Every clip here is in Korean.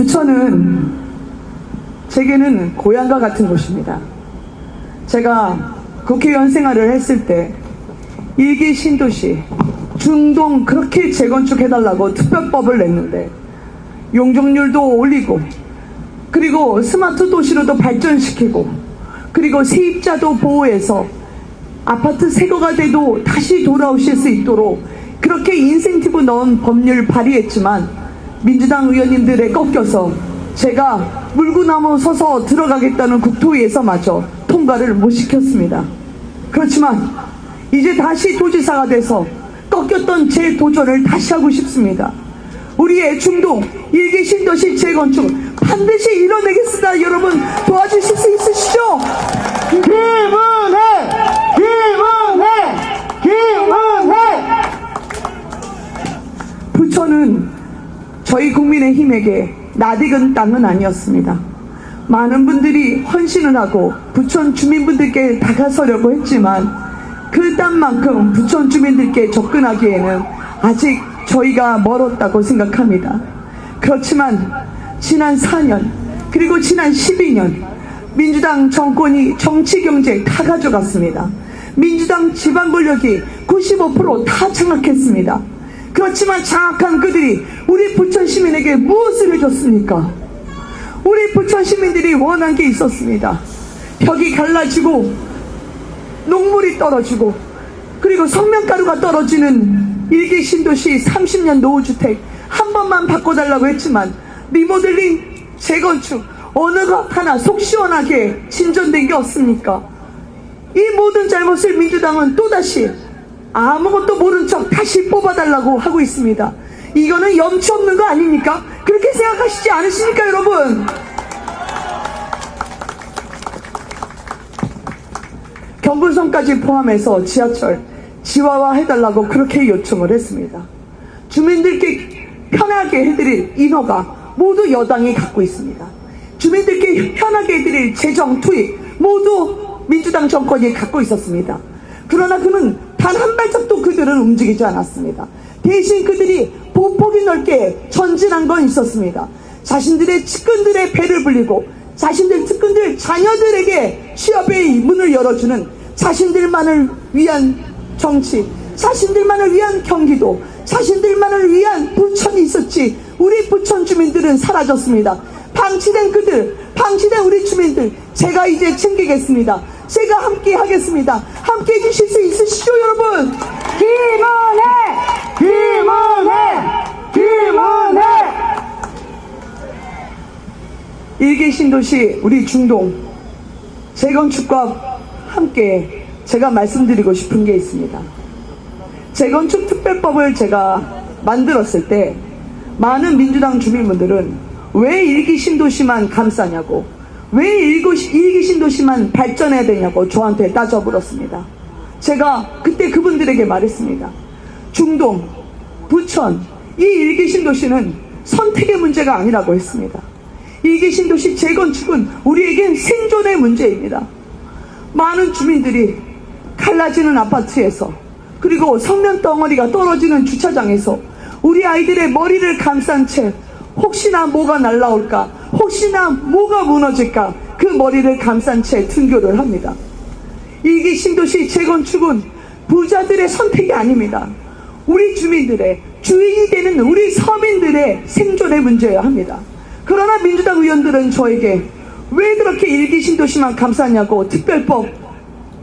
부천은 제게는 고향과 같은 곳입니다. 제가 국회의원 생활을 했을 때 일기 신도시 중동 그렇게 재건축해달라고 특별법을 냈는데 용적률도 올리고 그리고 스마트 도시로도 발전시키고 그리고 세입자도 보호해서 아파트 새거가 돼도 다시 돌아오실 수 있도록 그렇게 인센티브 넣은 법률 발의했지만 민주당 의원님들에 꺾여서 제가 물구나무 서서 들어가겠다는 국토위에서마저 통과를 못 시켰습니다. 그렇지만 이제 다시 도지사가 돼서 꺾였던 제 도전을 다시 하고 싶습니다. 우리의 중동 일기 신도시 재건축 반드시 이뤄내겠습니다. 여러분 도와주실 수 있으시죠? 김은혜! 부천은 저희 국민의힘에게 낯익은 땅은 아니었습니다. 많은 분들이 헌신을 하고 부천 주민분들께 다가서려고 했지만 그 땅만큼 부천 주민들께 접근하기에는 아직 저희가 멀었다고 생각합니다. 그렇지만 지난 4년 그리고 지난 12년 민주당 정권이 정치 경제 다 가져갔습니다. 민주당 지방 권력이 95% 다 장악했습니다. 그렇지만 장악한 그들이 우리 부천 시민에게 무엇을 해줬습니까? 우리 부천 시민들이 원한 게 있었습니다. 벽이 갈라지고 녹물이 떨어지고 그리고 성면가루가 떨어지는 일기 신도시 30년 노후주택 한 번만 바꿔달라고 했지만 리모델링, 재건축 어느 것 하나 속 시원하게 진전된 게 없습니까? 이 모든 잘못을 민주당은 또다시 아무것도 모른 척 다시 뽑아달라고 하고 있습니다. 이거는 염치 없는 거 아닙니까? 그렇게 생각하시지 않으십니까 여러분? 경부선까지 포함해서 지하철 지하화해달라고 그렇게 요청을 했습니다. 주민들께 편하게 해드릴 인허가 모두 여당이 갖고 있습니다. 주민들께 편하게 해드릴 재정 투입 모두 민주당 정권이 갖고 있었습니다. 그러나 그는 단 한 발짝도 그들은 움직이지 않았습니다. 대신 그들이 보폭이 넓게 전진한 건 있었습니다. 자신들의 측근들의 배를 불리고 자신들 측근들 자녀들에게 취업의 문을 열어주는 자신들만을 위한 정치, 자신들만을 위한 경기도, 자신들만을 위한 부천이 있었지 우리 부천 주민들은 사라졌습니다. 방치된 그들, 방치된 우리 주민들 제가 이제 챙기겠습니다. 제가 함께 하겠습니다. 함께 해주실 수 있으시죠 여러분? 김은혜! 일기 신도시 우리 중동 재건축과 함께 제가 말씀드리고 싶은 게 있습니다. 재건축 특별법을 제가 만들었을 때 많은 민주당 주민분들은 왜 일기 신도시만 감싸냐고, 왜 일기 신도시만 발전해야 되냐고 저한테 따져 물었습니다. 제가 그때 그분들에게 말했습니다. 중동, 부천, 이 일기 신도시는 선택의 문제가 아니라고 했습니다. 일기 신도시 재건축은 우리에겐 생존의 문제입니다. 많은 주민들이 갈라지는 아파트에서 그리고 성면 덩어리가 떨어지는 주차장에서 우리 아이들의 머리를 감싼 채 혹시나 뭐가 날라올까, 혹시나 뭐가 무너질까 그 머리를 감싼 채 등교를 합니다. 일기 신도시 재건축은 부자들의 선택이 아닙니다. 우리 주민들의 주인이 되는 우리 서민들의 생존의 문제여야 합니다. 그러나 민주당 의원들은 저에게 왜 그렇게 일기 신도시만 감싸냐고 특별법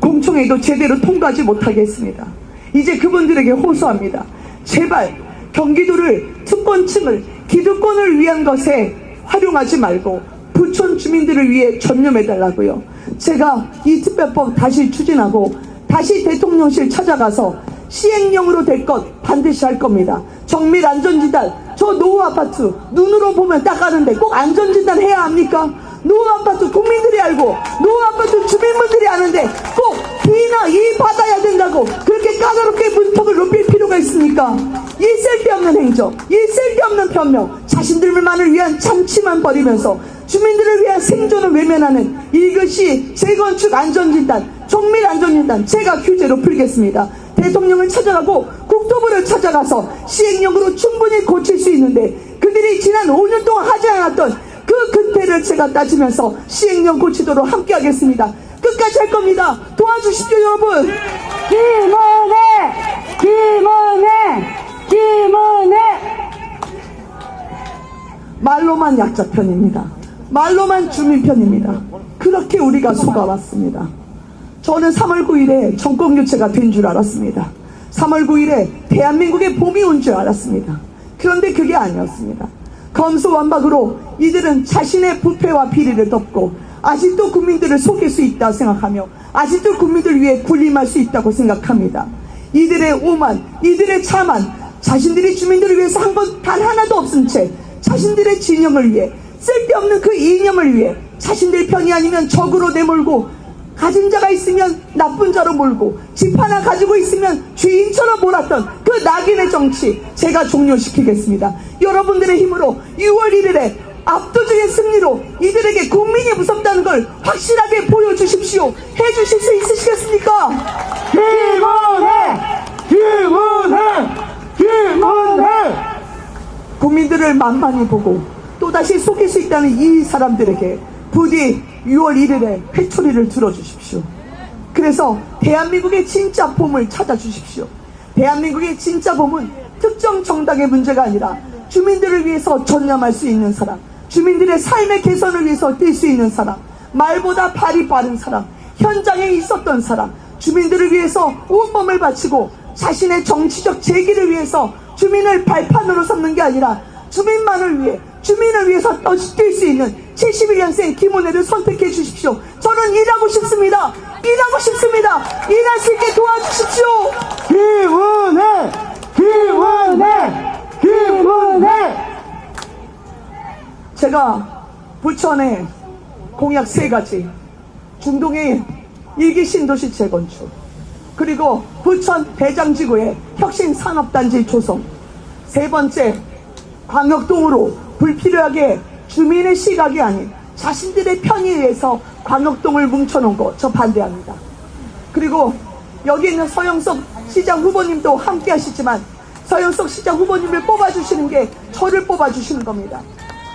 공청회도 제대로 통과하지 못하게 했습니다. 이제 그분들에게 호소합니다. 제발 경기도를 특권층을 기득권을 위한 것에 활용하지 말고 부천 주민들을 위해 전념해달라고요. 제가 이 특별법 다시 추진하고 다시 대통령실 찾아가서 시행령으로 될 것 반드시 할 겁니다. 정밀 안전진단, 저 노후 아파트 눈으로 보면 딱 아는데 꼭 안전진단 해야 합니까? 노후 아파트 국민들이 알고 노후 아파트 주민분들이 아는데 꼭 D나 E 받아야 된다고 그렇게 까다롭게 문턱을 높일 필요가 있습니까? 이 쓸데없는 행정, 이 쓸데없는 변명, 자신들만을 위한 참치만 벌이면서 주민들을 위한 생존을 외면하는 이것이 재건축 안전진단, 정밀 안전진단 제가 규제로 풀겠습니다. 대통령을 찾아가고 국토부를 찾아가서 시행령으로 충분히 고칠 수 있는데 그들이 지난 5년 동안 하지 않았던 그 근태를 제가 따지면서 시행령 고치도록 함께 하겠습니다. 끝까지 할 겁니다. 도와주십시오, 여러분. 김은혜 말로만 약자 편입니다. 말로만 주민 편입니다. 그렇게 우리가 속아왔습니다. 저는 3월 9일에 정권 교체가 된 줄 알았습니다. 3월 9일에 대한민국의 봄이 온 줄 알았습니다. 그런데 그게 아니었습니다. 검소완박으로 이들은 자신의 부패와 비리를 덮고 아직도 국민들을 속일 수 있다 생각하며 아직도 국민들 위해 군림할 수 있다고 생각합니다. 이들의 오만, 이들의 자만, 자신들이 주민들을 위해서 한 건 단 하나도 없은 채 자신들의 진영을 위해, 쓸데없는 그 이념을 위해 자신들 편이 아니면 적으로 내몰고, 가진 자가 있으면 나쁜 자로 몰고, 집 하나 가지고 있으면 죄인처럼 몰았던 그 낙인의 정치, 제가 종료시키겠습니다. 여러분들의 힘으로 6월 1일에 압도적인 승리로 이들에게 국민이 무섭다는 걸 확실하게 보여주십시오. 해주실 수 있으시겠습니까? 김은혜 국민들을 만만히 보고 또다시 속일 수 있다는 이 사람들에게 부디 6월 1일에 회초리를 들어주십시오. 그래서 대한민국의 진짜 봄을 찾아주십시오. 대한민국의 진짜 봄은 특정 정당의 문제가 아니라 주민들을 위해서 전념할 수 있는 사람, 주민들의 삶의 개선을 위해서 뛸 수 있는 사람, 말보다 발이 빠른 사람, 현장에 있었던 사람, 주민들을 위해서 온몸을 바치고 자신의 정치적 재기를 위해서 주민을 발판으로 삼는 게 아니라 주민만을 위해, 주민을 위해서 뛸 수 있는 71년생 김은혜를 선택해 주십시오. 저는 일하고 싶습니다. 일하고 싶습니다. 일할 수 있게 도와주십시오. 김은혜 제가 부천에 공약 3가지, 중동의 일기 신도시 재건축, 그리고 부천 대장지구의 혁신산업단지 조성, 3번째 광역동으로 불필요하게 주민의 시각이 아닌 자신들의 편의에 의해서 광역동을 뭉쳐놓은 거 저 반대합니다. 그리고 여기 있는 서영석 시장 후보님도 함께 하시지만 서영석 시장 후보님을 뽑아주시는 게 저를 뽑아주시는 겁니다.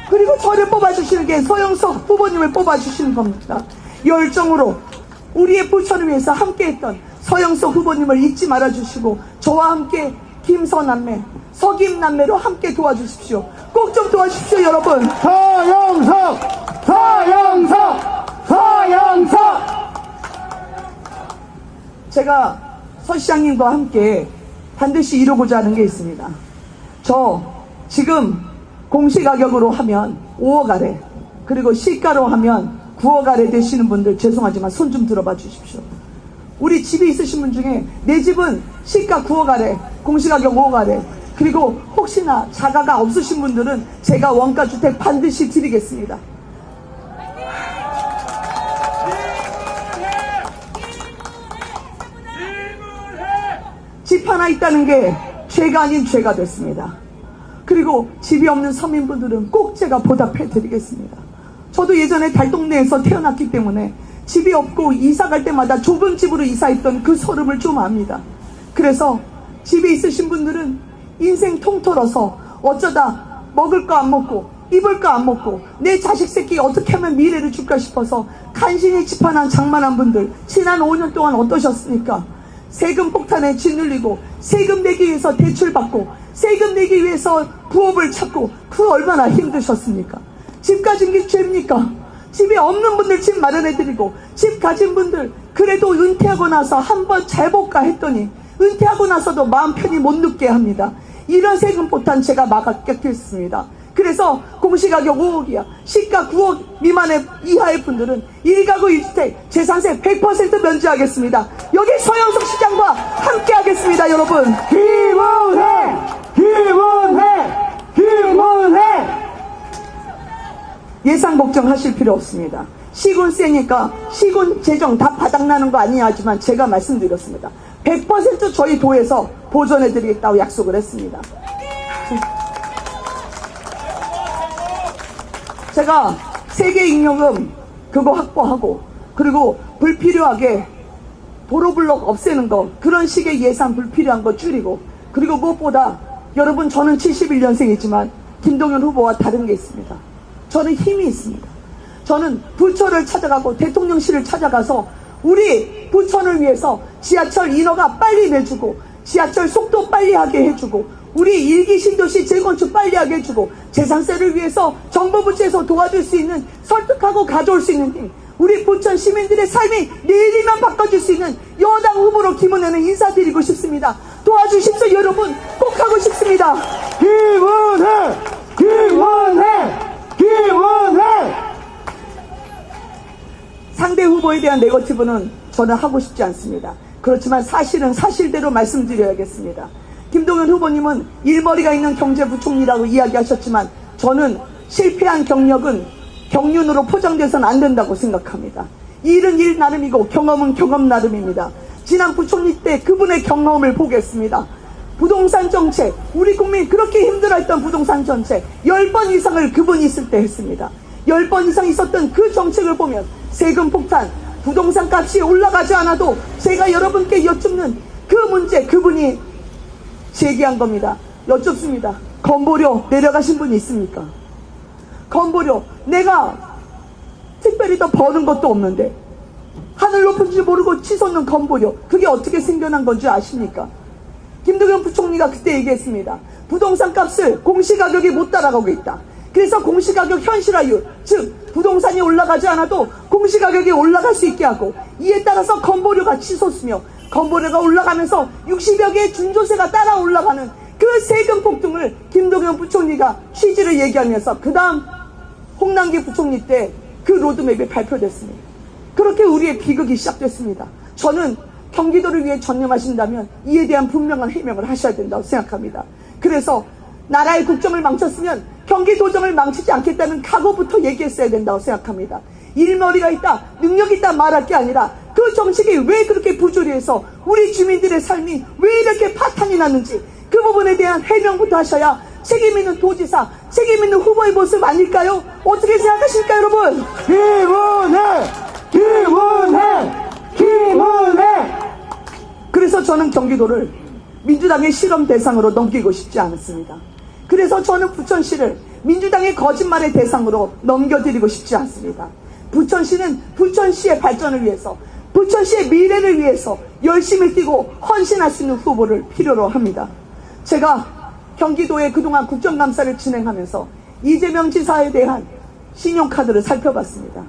그리고 저를 뽑아주시는 게 서영석 후보님을 뽑아주시는 겁니다. 열정으로 우리의 부천을 위해서 함께했던 서영석 후보님을 잊지 말아주시고 저와 함께 김서남매, 서김남매로 함께 도와주십시오. 꼭 좀 도와주십시오, 여러분. 서영석 제가 서 시장님과 함께 반드시 이루고자 하는 게 있습니다. 저 지금 공시가격으로 하면 5억 아래, 그리고 시가로 하면 9억 아래 되시는 분들 죄송하지만 손 좀 들어봐 주십시오. 우리 집이 있으신 분 중에 내 집은 시가 9억 아래, 공시가격 5억 아래, 그리고 혹시나 자가가 없으신 분들은 제가 원가주택 반드시 드리겠습니다. 집 하나 있다는 게 죄가 아닌 죄가 됐습니다. 그리고 집이 없는 서민분들은 꼭 제가 보답해 드리겠습니다. 저도 예전에 달동네에서 태어났기 때문에 집이 없고 이사 갈 때마다 좁은 집으로 이사했던 그 서름을 좀 압니다. 그래서 집에 있으신 분들은 인생 통틀어서 어쩌다 먹을 거 안 먹고 입을 거 안 먹고 내 자식 새끼 어떻게 하면 미래를 줄까 싶어서 간신히 집 하나 장만한 분들 지난 5년 동안 어떠셨습니까? 세금 폭탄에 짓눌리고 세금 내기 위해서 대출받고 세금 내기 위해서 부업을 찾고 그 얼마나 힘드셨습니까? 집 가진 게 죄입니까? 집이 없는 분들 집 마련해드리고 집 가진 분들 그래도 은퇴하고 나서 한번 잘 볼까 했더니 은퇴하고 나서도 마음 편히 못 눕게 합니다. 이런 세금 폭탄 제가 막았겠습니다. 그래서 공시가격 5억이야 시가 9억 미만의 이하의 분들은 1가구 1주택 재산세 100% 면제하겠습니다. 여기 서영석 시장과 함께 하겠습니다. 여러분. 김은혜 예산 걱정하실 필요 없습니다. 시군 세니까 시군 재정 다 바닥나는 거 아니냐 하지만 제가 말씀드렸습니다. 100% 저희 도에서 보존해드리겠다고 약속을 했습니다. 제가 세계잉여금 그거 확보하고 그리고 불필요하게 도로블록 없애는 거 그런 식의 예산 불필요한 거 줄이고 그리고 무엇보다 여러분 저는 71년생이지만 김동연 후보와 다른 게 있습니다. 저는 힘이 있습니다. 저는 부천을 찾아가고 대통령실을 찾아가서 우리 부천을 위해서 지하철 인허가 빨리 내주고 지하철 속도 빨리 하게 해주고 우리 일기 신도시 재건축 빨리 하게 해주고 재산세를 위해서 정부 부처에서 도와줄 수 있는 설득하고 가져올 수 있는 힘, 우리 부천 시민들의 삶이 내일이면 바꿔줄 수 있는 여당 후보로 김은혜는 인사드리고 싶습니다. 도와주십시오 여러분. 꼭 하고 싶습니다. 김은혜! 김은혜! 김은혜! 상대 후보에 대한 네거티브는 저는 하고 싶지 않습니다. 그렇지만 사실은 사실대로 말씀드려야겠습니다. 김동연 후보님은 일머리가 있는 경제부총리라고 이야기하셨지만 저는 실패한 경력은 경륜으로 포장돼서는 안 된다고 생각합니다. 일은 일 나름이고 경험은 경험 나름입니다. 지난 부총리 때 그분의 경험을 보겠습니다. 부동산 정책, 우리 국민이 그렇게 힘들어했던 부동산 정책 10번 이상을 그분이 있을 때 했습니다. 10번 이상 있었던 그 정책을 보면 세금 폭탄, 부동산 값이 올라가지 않아도 제가 여러분께 여쭙는 그 문제 그분이 제기한 겁니다. 여쭙습니다. 건보료 내려가신 분이 있습니까? 건보료 내가 특별히 더 버는 것도 없는데 하늘 높은 줄 모르고 치솟는 건보료, 그게 어떻게 생겨난 건지 아십니까? 김동연 부총리가 그때 얘기했습니다. 부동산 값을 공시가격이 못 따라가고 있다. 그래서 공시가격 현실화율, 즉 부동산이 올라가지 않아도 공시가격이 올라갈 수 있게 하고 이에 따라서 건보료가 치솟으며 건보료가 올라가면서 60여 개의 중조세가 따라 올라가는 그 세금 폭등을 김동연 부총리가 취지를 얘기하면서 그 다음 홍남기 부총리 때 그 로드맵이 발표됐습니다. 그렇게 우리의 비극이 시작됐습니다. 저는 경기도를 위해 전념하신다면 이에 대한 분명한 해명을 하셔야 된다고 생각합니다. 그래서 나라의 국정을 망쳤으면 경기도정을 망치지 않겠다는 각오부터 얘기했어야 된다고 생각합니다. 일머리가 있다, 능력이 있다 말할 게 아니라 그 정책이 왜 그렇게 부조리해서 우리 주민들의 삶이 왜 이렇게 파탄이 났는지 그 부분에 대한 해명부터 하셔야 책임 있는 도지사, 책임 있는 후보의 모습 아닐까요? 어떻게 생각하십니까 여러분? 김은혜! 김은혜! 김은혜! 그래서 저는 경기도를 민주당의 실험 대상으로 넘기고 싶지 않습니다. 그래서 저는 부천시를 민주당의 거짓말의 대상으로 넘겨드리고 싶지 않습니다. 부천시는 부천시의 발전을 위해서, 부천시의 미래를 위해서 열심히 뛰고 헌신할 수 있는 후보를 필요로 합니다. 제가 경기도에 그동안 국정감사를 진행하면서 이재명 지사에 대한 신용카드를 살펴봤습니다.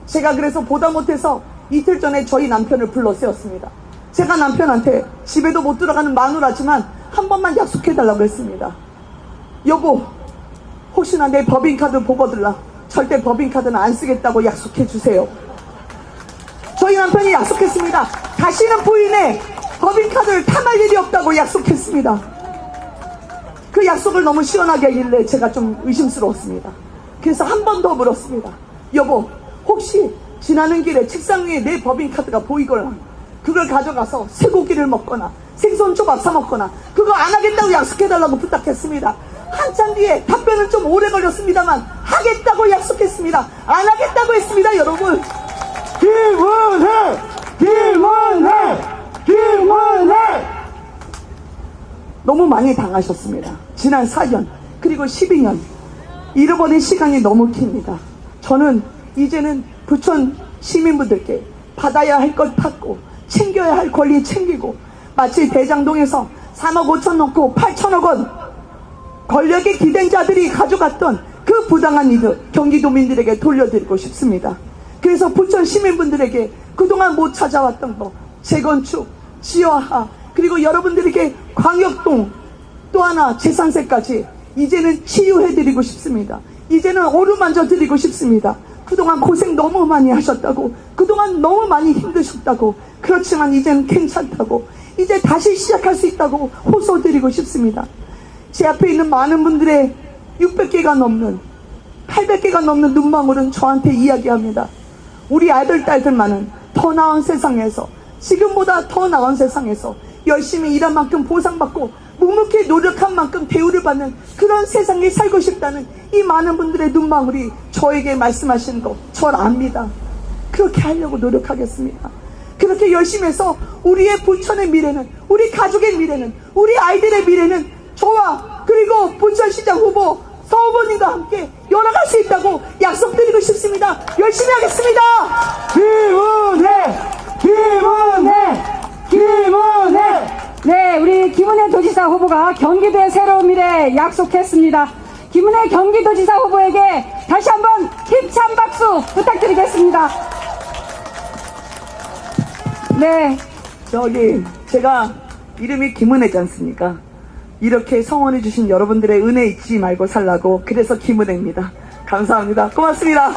제가 그래서 보다 못해서 이틀 전에 저희 남편을 불러 세웠습니다. 제가 남편한테 집에도 못 들어가는 마누라지만 한 번만 약속해달라고 했습니다. 여보, 혹시나 내 법인카드 보거들라 절대 법인카드는 안 쓰겠다고 약속해주세요. 저희 남편이 약속했습니다. 다시는 부인의 법인카드를 탐할 일이 없다고 약속했습니다. 그 약속을 너무 시원하게 하길래 제가 좀 의심스러웠습니다. 그래서 한 번 더 물었습니다. 여보, 혹시 지나는 길에 책상 위에 내 법인카드가 보이거나 그걸 가져가서 쇠고기를 먹거나 생선초밥 사 먹거나 그거 안 하겠다고 약속해달라고 부탁했습니다. 한참 뒤에 답변은 좀 오래 걸렸습니다만 하겠다고 약속했습니다. 안 하겠다고 했습니다 여러분. 김은혜! 김은혜! 김은혜! 너무 많이 당하셨습니다. 지난 4년 그리고 12년 잃어버린 시간이 너무 깁니다. 저는 이제는 부천 시민분들께 받아야 할 것 받고 챙겨야 할 권리 챙기고 마치 대장동에서 3억 5천 넣고 8천억 원 권력의 기댄 자들이 가져갔던 그 부당한 이득 경기도민들에게 돌려드리고 싶습니다. 그래서 부천 시민분들에게 그동안 못 찾아왔던 거 재건축, 지하화 그리고 여러분들에게 광역동 또 하나 재산세까지 이제는 치유해드리고 싶습니다. 이제는 어루만져드리고 싶습니다. 그동안 고생 너무 많이 하셨다고, 그동안 너무 많이 힘드셨다고, 그렇지만 이제는 괜찮다고, 이제 다시 시작할 수 있다고 호소드리고 싶습니다. 제 앞에 있는 많은 분들의 600개가 넘는 800개가 넘는 눈망울은 저한테 이야기합니다. 우리 아들 딸들만은 더 나은 세상에서, 지금보다 더 나은 세상에서 열심히 일한 만큼 보상받고 묵묵히 노력한 만큼 대우를 받는 그런 세상에 살고 싶다는 이 많은 분들의 눈망울이 저에게 말씀하시는 거 전 압니다. 그렇게 하려고 노력하겠습니다. 그렇게 열심히 해서 우리의 부천의 미래는, 우리 가족의 미래는, 우리 아이들의 미래는 저와 그리고 부천시장 후보 서 후보님과 함께 열어갈 수 있다고 약속드리고 싶습니다. 열심히 하겠습니다. 김은혜! 김은혜! 김은혜! 네, 우리 김은혜 도지사 후보가 경기도의 새로운 미래 약속했습니다. 김은혜 경기도지사 후보에게 다시 한번 힘찬 박수 부탁드리겠습니다. 네, 제가 이름이 김은혜지 않습니까? 이렇게 성원해주신 여러분들의 은혜 잊지 말고 살라고, 그래서 김은혜입니다. 감사합니다. 고맙습니다.